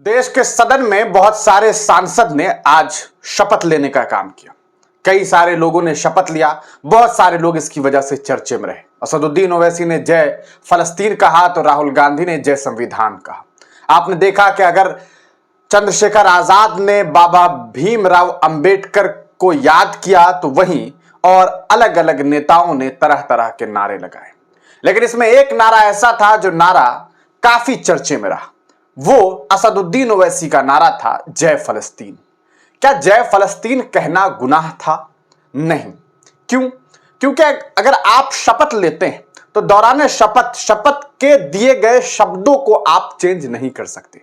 देश के सदन में बहुत सारे सांसद ने आज शपथ लेने का काम किया। कई सारे लोगों ने शपथ लिया। बहुत सारे लोग इसकी वजह से चर्चे में रहे। असदुद्दीन ओवैसी ने जय फलस्तीन कहा तो राहुल गांधी ने जय संविधान कहा। आपने देखा कि अगर चंद्रशेखर आजाद ने बाबा भीमराव अंबेडकर को याद किया तो वहीं और अलग अलग नेताओं ने तरह तरह के नारे लगाए। लेकिन इसमें एक नारा ऐसा था जो नारा काफी चर्चे में रहा। वो असदुद्दीन ओवैसी का नारा था जय फलस्तीन। क्या जय फलस्तीन कहना गुनाह था? नहीं। क्यों? क्योंकि अगर आप शपथ लेते हैं तो दौरान शपथ के दिए गए शब्दों को आप चेंज नहीं कर सकते।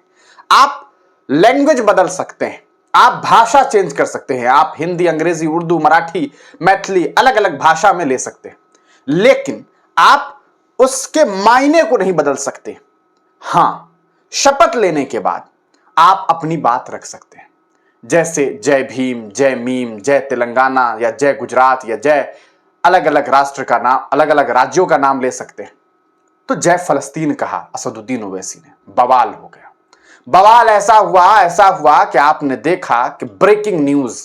आप लैंग्वेज बदल सकते हैं, आप भाषा चेंज कर सकते हैं, आप हिंदी, अंग्रेजी, उर्दू, मराठी, मैथिली अलग अलग भाषा में ले सकते हैं, लेकिन आप उसके मायने को नहीं बदल सकते। हां, शपथ लेने के बाद आप अपनी बात रख सकते हैं, जैसे जय भीम, जय मीम, जय तेलंगाना या जय गुजरात या जय अलग अलग राष्ट्र का नाम, अलग अलग राज्यों का नाम ले सकते हैं। तो जय फलस्तीन कहा असदुद्दीन ओवैसी ने, बवाल हो गया। बवाल ऐसा हुआ कि आपने देखा कि ब्रेकिंग न्यूज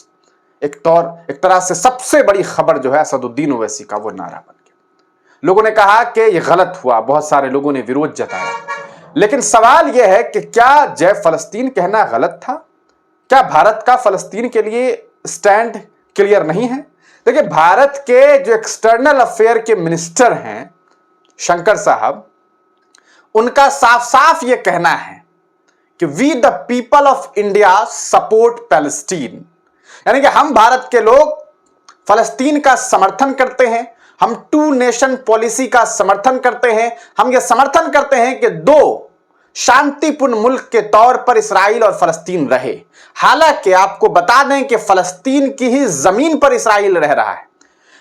एक तरह से सबसे बड़ी खबर जो है असदुद्दीन ओवैसी का वो नारा बन गया। लोगों ने कहा कि यह गलत हुआ, बहुत सारे लोगों ने विरोध जताया। लेकिन सवाल यह है कि क्या जय फलस्तीन कहना गलत था? क्या भारत का फलस्तीन के लिए स्टैंड क्लियर नहीं है? देखिए, भारत के जो एक्सटर्नल अफेयर के मिनिस्टर हैं शंकर साहब, उनका साफ साफ यह कहना है कि we the people of India support Palestine, यानी कि हम भारत के लोग फलस्तीन का समर्थन करते हैं, हम टू नेशन पॉलिसी का समर्थन करते हैं। हम यह समर्थन करते हैं कि दो शांतिपूर्ण मुल्क के तौर पर इस्राइल और फलस्तीन रहे। हालांकि आपको बता दें कि फलस्तीन की ही जमीन पर इस्राइल रह रहा है,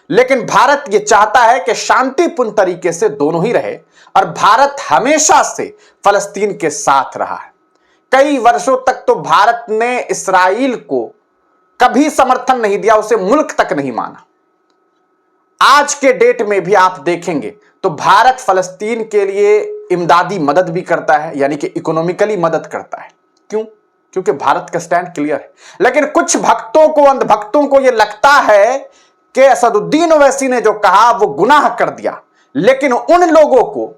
लेकिन भारत यह चाहता है कि शांतिपूर्ण तरीके से दोनों ही रहे, और भारत हमेशा से फलस्तीन के साथ रहा है। कई वर्षों तक तो भारत ने इस्राइल को कभी समर्थन नहीं दिया, उसे मुल्क तक नहीं माना। आज के डेट में भी आप देखेंगे तो भारत फलस्तीन के लिए इमदादी मदद भी करता है, यानी कि इकोनॉमिकली मदद करता है। क्यों? क्योंकि भारत का स्टैंड क्लियर है। लेकिन कुछ भक्तों को, अंधभक्तों को यह लगता है कि असदुद्दीन ओवैसी ने जो कहा वो गुनाह कर दिया। लेकिन उन लोगों को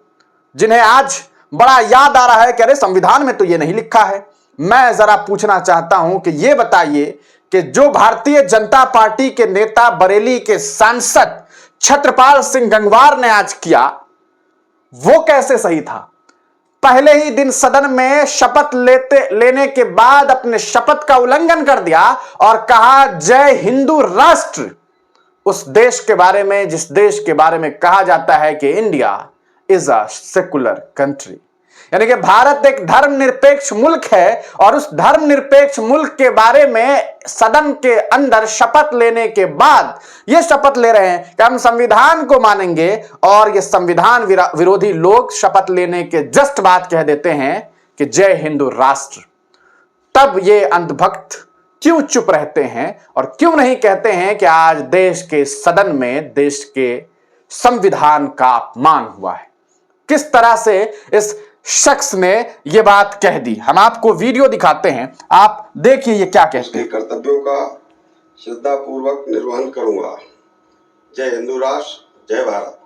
जिन्हें आज बड़ा याद आ रहा है कि अरे संविधान में तो यह नहीं लिखा है, मैं जरा पूछना चाहता हूं कि यह बताइए कि जो भारतीय जनता पार्टी के नेता, बरेली के सांसद छत्रपाल सिंह गंगवार ने आज किया, वो कैसे सही था? पहले ही दिन सदन में शपथ लेने के बाद अपने शपथ का उल्लंघन कर दिया और कहा जय हिंदू राष्ट्र, उस देश के बारे में जिस देश के बारे में कहा जाता है कि India is a secular country, यानी कि भारत एक धर्मनिरपेक्ष मुल्क है। और उस धर्मनिरपेक्ष मुल्क के बारे में सदन के अंदर शपथ लेने के बाद यह शपथ ले रहे हैं कि हम संविधान को मानेंगे, और ये संविधान विरोधी लोग शपथ लेने के जस्ट बाद कह देते हैं कि जय हिंदू राष्ट्र। तब ये अंधभक्त क्यों चुप रहते हैं और क्यों नहीं कहते हैं कि आज देश के सदन में देश के संविधान का अपमान हुआ है? किस तरह से इस शख्स ने यह बात कह दी, हम आपको वीडियो दिखाते हैं, आप देखिए ये क्या कहते हैं। कर्तव्यों का श्रद्धापूर्वक निर्वहन करूंगा। जय हिंदू राष्ट्र, जय भारत।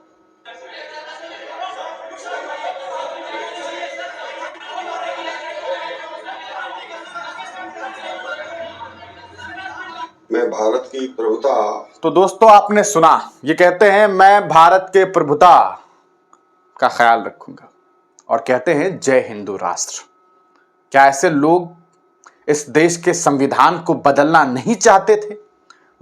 मैं भारत की प्रभुता। तो दोस्तों, आपने सुना, ये कहते हैं मैं भारत के प्रभुता का ख्याल रखूंगा, और कहते हैं जय हिंदू राष्ट्र। क्या ऐसे लोग इस देश के संविधान को बदलना नहीं चाहते थे?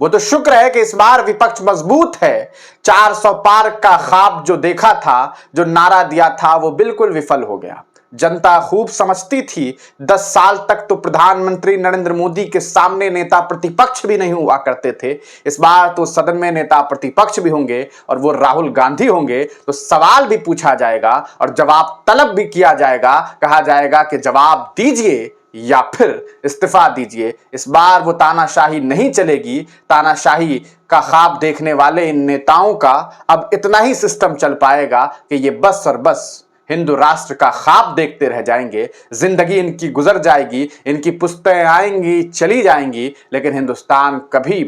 वो तो शुक्र है कि इस बार विपक्ष मजबूत है। 400 पार का ख्वाब जो देखा था, जो नारा दिया था, वो बिल्कुल विफल हो गया। जनता खूब समझती थी 10 साल तक तो प्रधानमंत्री नरेंद्र मोदी के सामने नेता प्रतिपक्ष भी नहीं हुआ करते थे। इस बार तो सदन में नेता प्रतिपक्ष भी होंगे और वो राहुल गांधी होंगे, तो सवाल भी पूछा जाएगा और जवाब तलब भी किया जाएगा। कहा जाएगा कि जवाब दीजिए या फिर इस्तीफा दीजिए। इस बार वो तानाशाही नहीं चलेगी। तानाशाही का ख्वाब देखने वाले इन नेताओं का अब इतना ही सिस्टम चल पाएगा कि ये बस और बस हिंदू राष्ट्र का ख्वाब देखते रह जाएंगे, जिंदगी इनकी गुजर जाएगी, इनकी पुश्तें आएंगी चली जाएंगी, लेकिन हिंदुस्तान कभी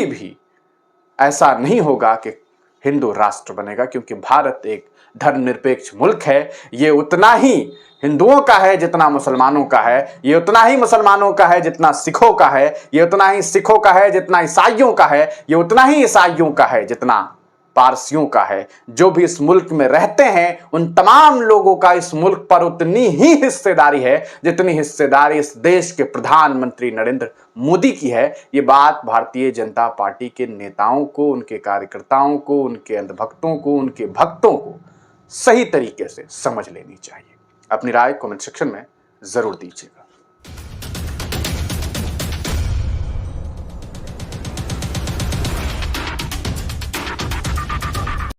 भी ऐसा नहीं होगा कि हिंदू राष्ट्र बनेगा, क्योंकि भारत एक धर्मनिरपेक्ष मुल्क है। ये उतना ही हिंदुओं का है जितना मुसलमानों का है, ये उतना ही मुसलमानों का है जितना सिखों का है, ये उतना ही सिखों का है जितना ईसाइयों का है, ये उतना ही ईसाइयों का है जितना पारसियों का है। जो भी इस मुल्क में रहते हैं उन तमाम लोगों का इस मुल्क पर उतनी ही हिस्सेदारी है जितनी हिस्सेदारी इस देश के प्रधानमंत्री नरेंद्र मोदी की है। ये बात भारतीय जनता पार्टी के नेताओं को, उनके कार्यकर्ताओं को, उनके अंधभक्तों को, उनके भक्तों को सही तरीके से समझ लेनी चाहिए। अपनी राय कमेंट सेक्शन में जरूर दीजिएगा।